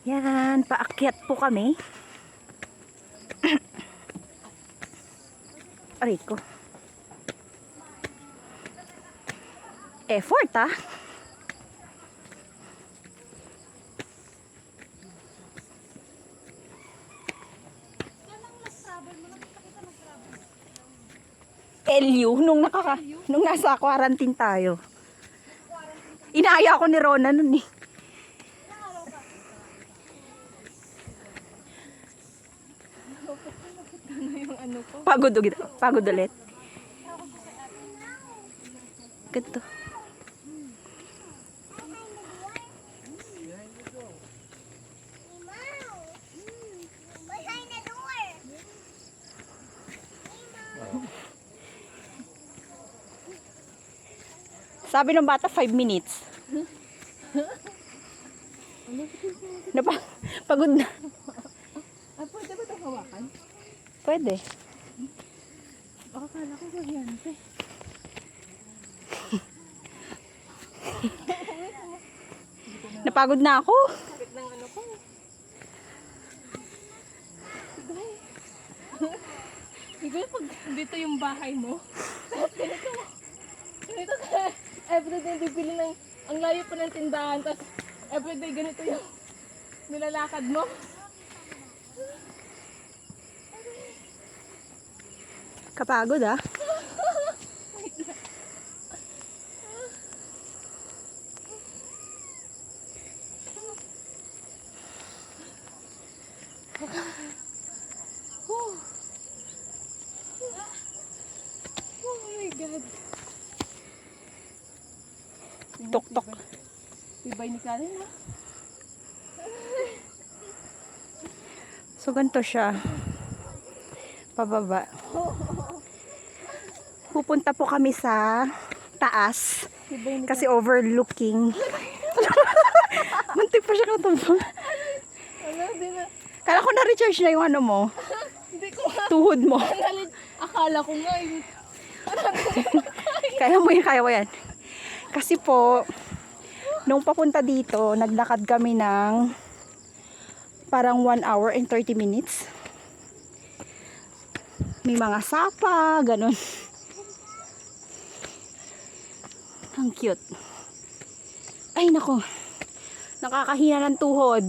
Yan, paakyat po kami. Aray ko. Effort ah. LU nung nasa quarantine tayo. Inaaya ako ni Rona nun eh. Pagod ulit. Ganito. Sabi ng bata 5 minutes. Pagod na. Pwede ba ito hawakan? Pwede. Baka kala ko kuryente. Napagod na ako. Sakit ng ano ko. Iba pag dito yung bahay mo. Ganito ka. Everyday bibili ng, ang layo pa ng tindahan. Tapos everyday ganito yung nilalakad mo. Kapagod ah. Oh my God. Tok-tok. Ibay ni Karen ha. So ganito siya. Pababa. Pupunta po kami sa taas. Kasi overlooking. Muntik pa siya katulong. Ano, di na. Kala ko na-recharge na yung ano mo. Hindi ko nga. Tuhod mo. Akala ko nga yung Kaya mo yan. Kasi po, nung papunta dito, naglakad kami ng parang 1 hour and 30 minutes. May mga sapa, ganun. Ang cute. Ay, nako. Nakakahina ng tuhod.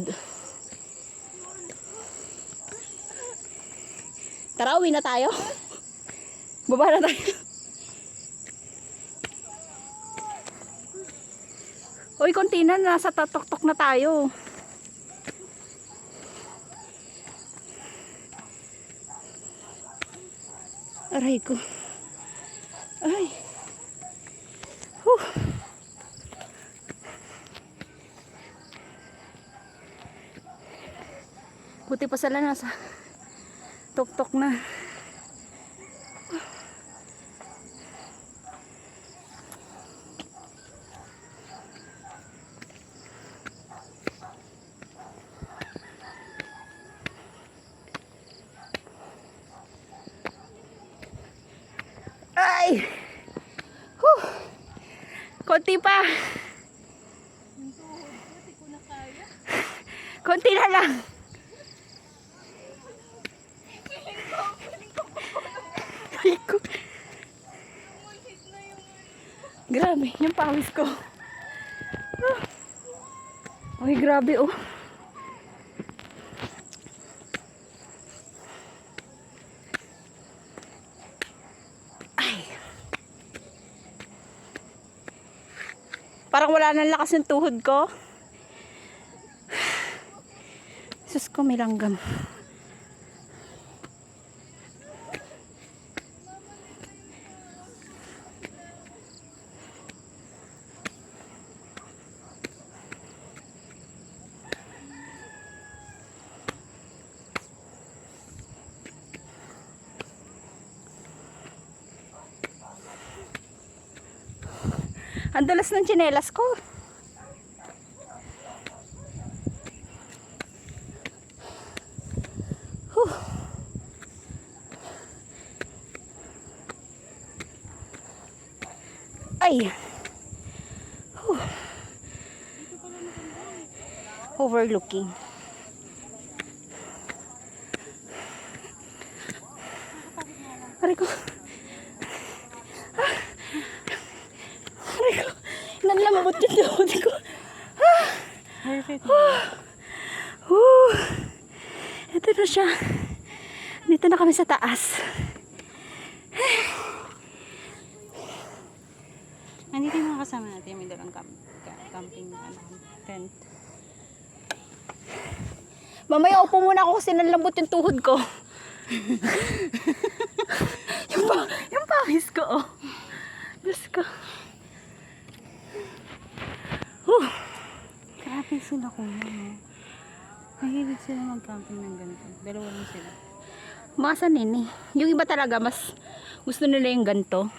Tara, uwi na tayo. Baba na tayo. Uy, konti na. Nasa tatok-tok na tayo. Aray ko. Ay. Buti pa sila nasa tok-tok na. Ay! Konti pa. Konti na lang. Grabe, yung pawis ko. Ay, grabe oh. Ay. Parang wala nang lakas ng tuhod ko. Sus ko, may langgam. Ang dulas ng tsinelas ko. Ay. Overlooking. Aray ko. Aray ko. Nanlamabot yung tuhod ko. Perfect. Ito na siya. Dito na kami sa taas. Andito yung mga kasama natin. May dalang camping tent. Mamaya upo muna ako kasi nanlambot yung tuhod ko. yung pawis ko, oh. Diyos ko. Grabe sila kuya, no? Mahilig sila mag-camping ng ganito. Dalawa lang sila. Masa nini. Yung iba talaga mas gusto nila yung ganito.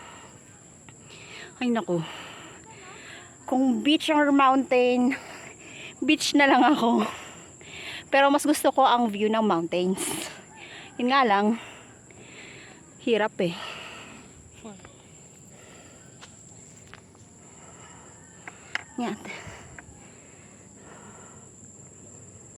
Ay naku. Kung beach or mountain, beach na lang ako. Pero mas gusto ko ang view ng mountains. Yun nga lang, hirap eh. Yan.